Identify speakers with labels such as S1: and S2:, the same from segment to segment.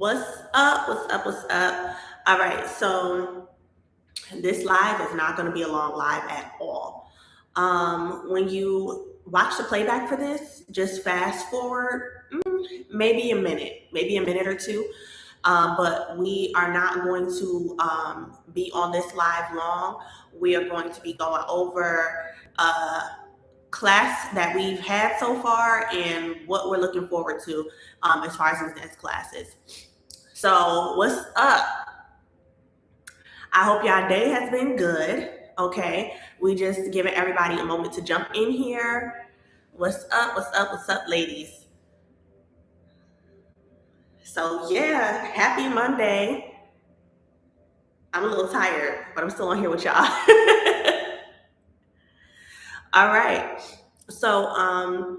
S1: What's up? What's up? What's up? All right, so this live is not going to be a long live at all. When you watch the playback for this, just fast forward maybe a minute or two. But we are not going to be on this live long. We are going to be going over class that we've had so far and what we're looking forward to as far as these next classes. So, what's up? I hope y'all day has been good. Okay, we just giving everybody a moment to jump in here. What's up? What's up? What's up, ladies? So yeah, happy Monday. I'm a little tired, but I'm still on here with y'all. All right. So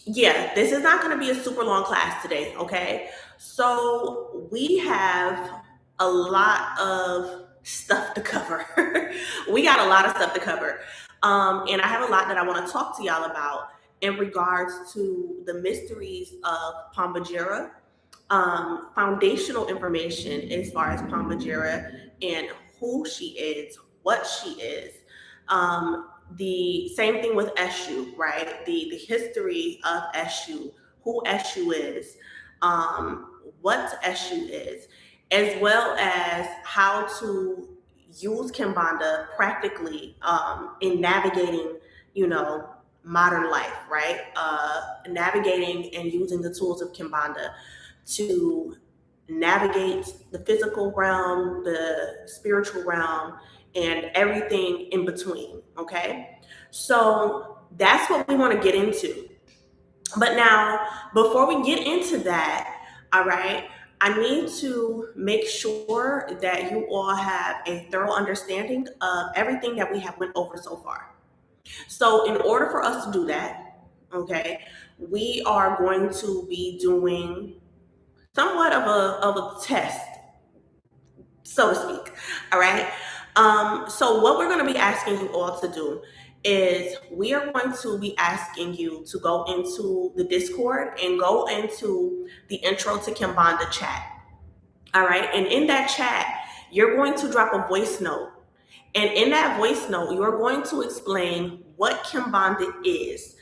S1: yeah, this is not going to be a super long class today, okay? So we have a lot of stuff to cover. We got a lot of stuff to cover. And I have a lot that I want to talk to y'all about in regards to the mysteries of Pambajira, foundational information as far as Pambajira and who she is, what she is. The same thing with Eshu, right? The history of Eshu, who Eshu is, what Eshu is, as well as how to use Kimbanda practically in navigating, modern life, right? Navigating and using the tools of Kimbanda to navigate the physical realm, the spiritual realm, and everything in between, okay? So that's what we want to get into. But now, before we get into that, all right, I need to make sure that you all have a thorough understanding of everything that we have went over so far. So in order for us to do that, okay, we are going to be doing somewhat of a test, so to speak. All right. So what we're going to be asking you all to do is we are going to be asking you to go into the Discord and go into the Intro to Kimbanda chat. All right. And in that chat, you're going to drop a voice note. And in that voice note, you're going to explain what Kimbanda is.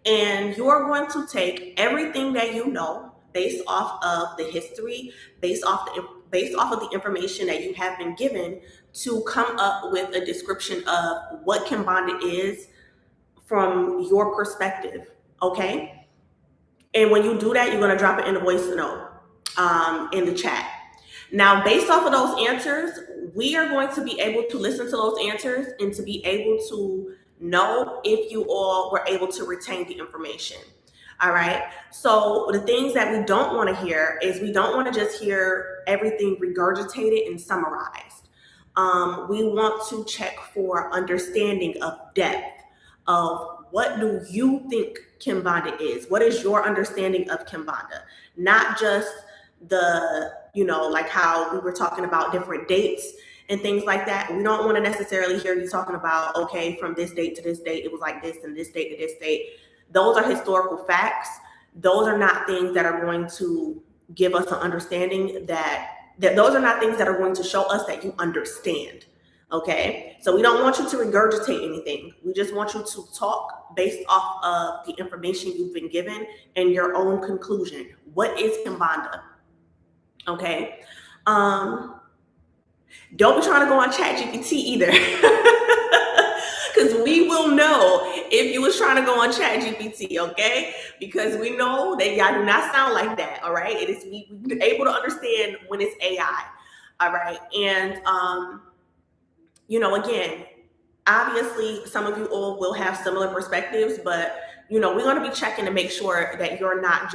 S1: And you're going to take everything that you know based off of the history, based off of the information that you have been given to come up with a description of what Kimbanda is from your perspective, okay? And when you do that, you're going to drop it in the voice note in the chat. Now, based off of those answers, we are going to be able to listen to those answers and to be able to know if you all were able to retain the information. All right. So the things that we don't want to hear is we don't want to just hear everything regurgitated and summarized. We want to check for understanding of depth of what do you think Kimbanda is? What is your understanding of Kimbanda? Not just like how we were talking about different dates and things like that. We don't want to necessarily hear you talking about, okay, from this date to this date, it was like this, and this date to this date. Those are historical facts. Those are not things that are going to give us an understanding that those are not things that are going to show us that you understand. Okay, so we don't want you to regurgitate anything. We just want you to talk based off of the information you've been given and your own conclusion. What is Kimbanda? Okay. Don't be trying to go on ChatGPT either. Because we will know if you was trying to go on ChatGPT, okay? Because we know that y'all do not sound like that, all right? We're able to understand when it's AI, all right? And, again, obviously some of you all will have similar perspectives, but, we're going to be checking to make sure that you're not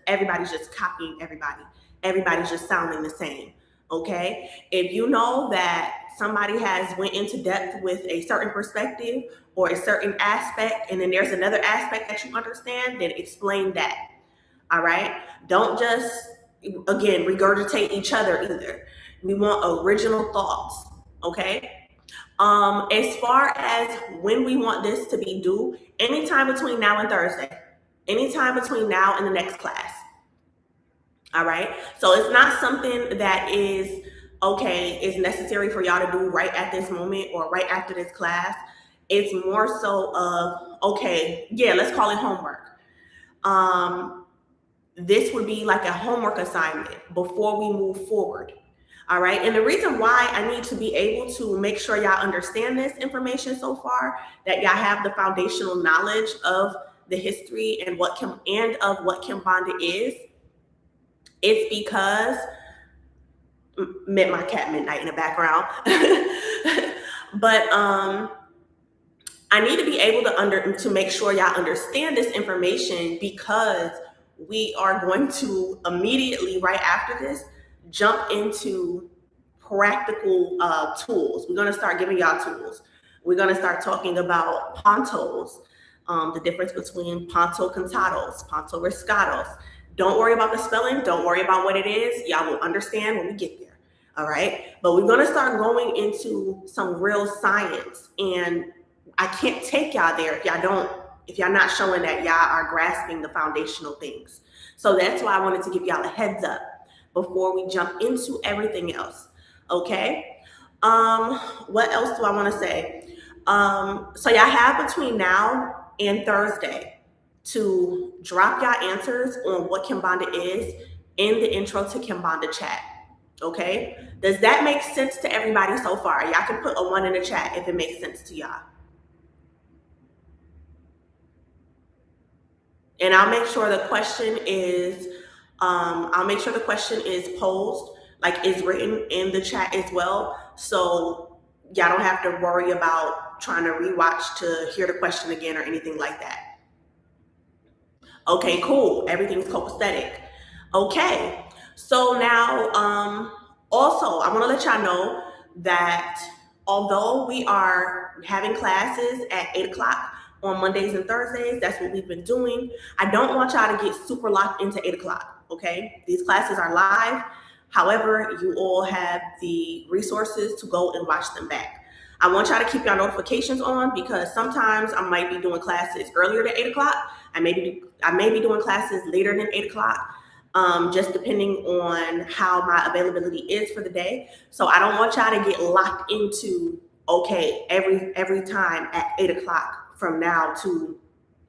S1: everybody's just copying everybody. Everybody's just sounding the same, okay? If you know that somebody has went into depth with a certain perspective or a certain aspect, and then there's another aspect that you understand, then explain that, all right? Don't just, again, regurgitate each other either. We want original thoughts, okay? As far as when we want this to be due, anytime between now and Thursday, anytime between now and the next class. All right. So it's not something that is necessary for y'all to do right at this moment or right after this class. It's more so of, okay, yeah, let's call it homework. This would be like a homework assignment before we move forward. All right. And the reason why I need to be able to make sure y'all understand this information so far, that y'all have the foundational knowledge of the history and of what Kimbanda is, it's because met my cat Midnight in the background. But I need to be able to make sure y'all understand this information, because we are going to immediately, right after this, jump into practical tools. We're going to start giving y'all tools. We're going to start talking about pontos, the difference between ponto cantados, ponto riscados. Don't worry about the spelling. Don't worry about what it is. Y'all will understand when we get there. All right. But we're going to start going into some real science, and I can't take y'all there if y'all not showing that y'all are grasping the foundational things. So that's why I wanted to give y'all a heads up before we jump into everything else. Okay. What else do I want to say? So y'all have between now and Thursday to drop y'all answers on what Kimbanda is in the intro to Kimbanda chat. Okay. Does that make sense to everybody so far? Y'all can put a 1 in the chat if it makes sense to y'all. And I'll make sure the question is posed, like is written in the chat as well. So y'all don't have to worry about trying to rewatch to hear the question again or anything like that. Okay, cool. Everything's copacetic. Okay. So now, also, I want to let y'all know that although we are having classes at 8 o'clock on Mondays and Thursdays, that's what we've been doing, I don't want y'all to get super locked into 8 o'clock, okay? These classes are live. However, you all have the resources to go and watch them back. I want y'all to keep your notifications on, because sometimes I might be doing classes earlier than 8 o'clock. I may be doing classes later than 8 o'clock. Just depending on how my availability is for the day. So I don't want y'all to get locked into, okay, every time at 8 o'clock from now to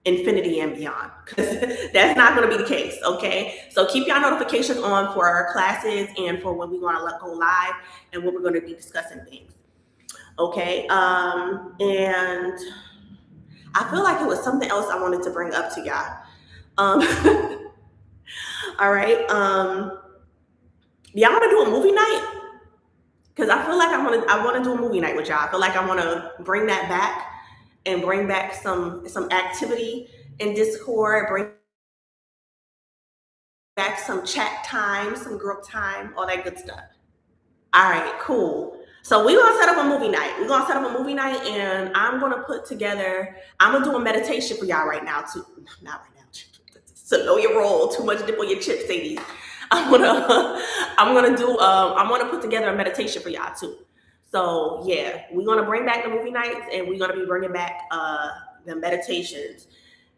S1: infinity and beyond, because that's not going to be the case. Okay, so keep y'all notifications on for our classes and for when we want to go live and when we're going to be discussing things. Okay, and I feel like it was something else I wanted to bring up to y'all. All right. Y'all want to do a movie night? Because I feel like I want to do a movie night with y'all. I feel like I want to bring that back and bring back some activity in Discord, bring back some chat time, some group time, all that good stuff. All right, cool. So we're going to set up a movie night. We're going to set up a movie night, and I'm going to do a meditation for y'all right now, too. Not right now. So know your role. Too much dip on your chips, Sadie. I want to put together a meditation for y'all too. So yeah, we're gonna bring back the movie nights, and we're gonna be bringing back the meditations.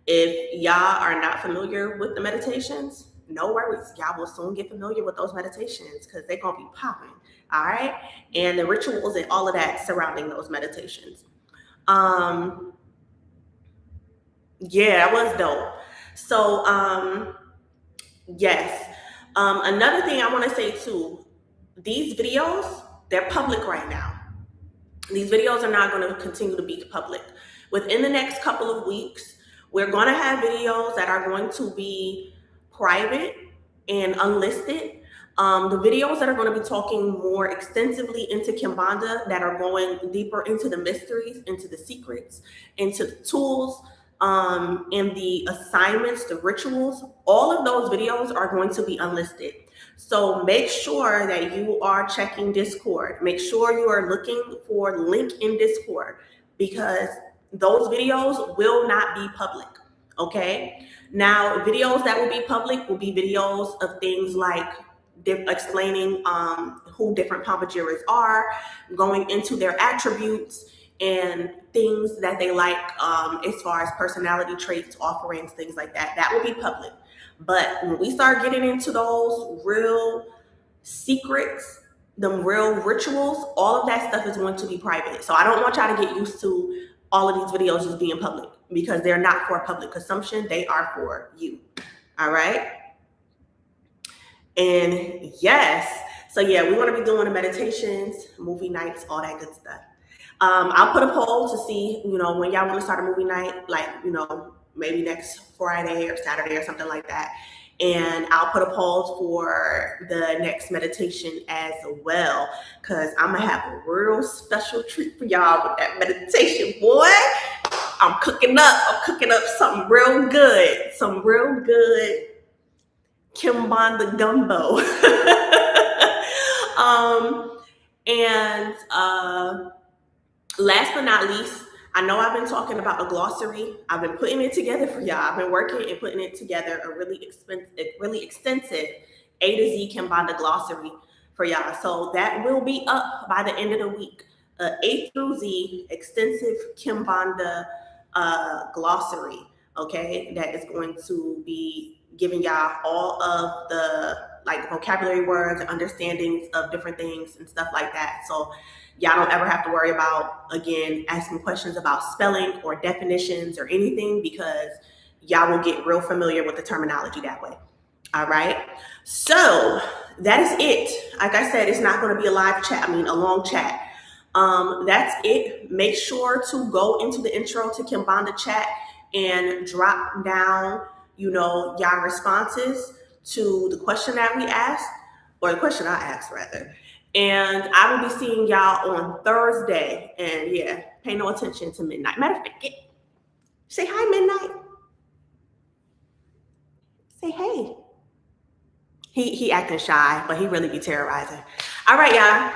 S1: If y'all are not familiar with the meditations, no worries. Y'all will soon get familiar with those meditations, because they're gonna be popping. All right, and the rituals and all of that surrounding those meditations. Yeah, that was dope. So, yes. Another thing I want to say too, these videos, they're public right now. These videos are not going to continue to be public. Within the next couple of weeks, we're going to have videos that are going to be private and unlisted. The videos that are going to be talking more extensively into Kimbanda, that are going deeper into the mysteries, into the secrets, into the tools, and the assignments, the rituals, all of those videos are going to be unlisted. So make sure that you are checking Discord. Make sure you are looking for link in Discord, because those videos will not be public. Okay. Now, videos that will be public will be videos of things like explaining who different Pampajiras are, going into their attributes and things that they like, as far as personality traits, offerings, things like that. That will be public. But when we start getting into those real secrets, them real rituals, all of that stuff is going to be private. So I don't want y'all to get used to all of these videos just being public, because they're not for public consumption. They are for you. All right. And yes, so yeah, we want to be doing the meditations, movie nights, all that good stuff. I'll put a poll to see, when y'all want to start a movie night, like, maybe next Friday or Saturday or something like that. And I'll put a poll for the next meditation as well, because I'm going to have a real special treat for y'all with that meditation, boy. I'm cooking up something real good, Quimbanda gumbo. And last but not least, I know I've been talking about a glossary. I've been putting it together for y'all. I've been working and putting it together, a really extensive A to Z Quimbanda glossary for y'all. So that will be up by the end of the week. A through Z extensive Quimbanda glossary. Okay, that is going to be giving y'all all of the vocabulary words and understandings of different things and stuff like that. So y'all don't ever have to worry about, again, asking questions about spelling or definitions or anything, because y'all will get real familiar with the terminology that way. All right. So that is it. Like I said, it's not going to be a long chat. That's it. Make sure to go into the intro to Quimbanda chat and drop down, y'all responses to the question that we asked, or the question I asked rather. And I will be seeing y'all on Thursday. And yeah, pay no attention to Midnight. Matter of fact, say hi, Midnight. Say hey. He acting shy, but he really be terrorizing. All right, y'all.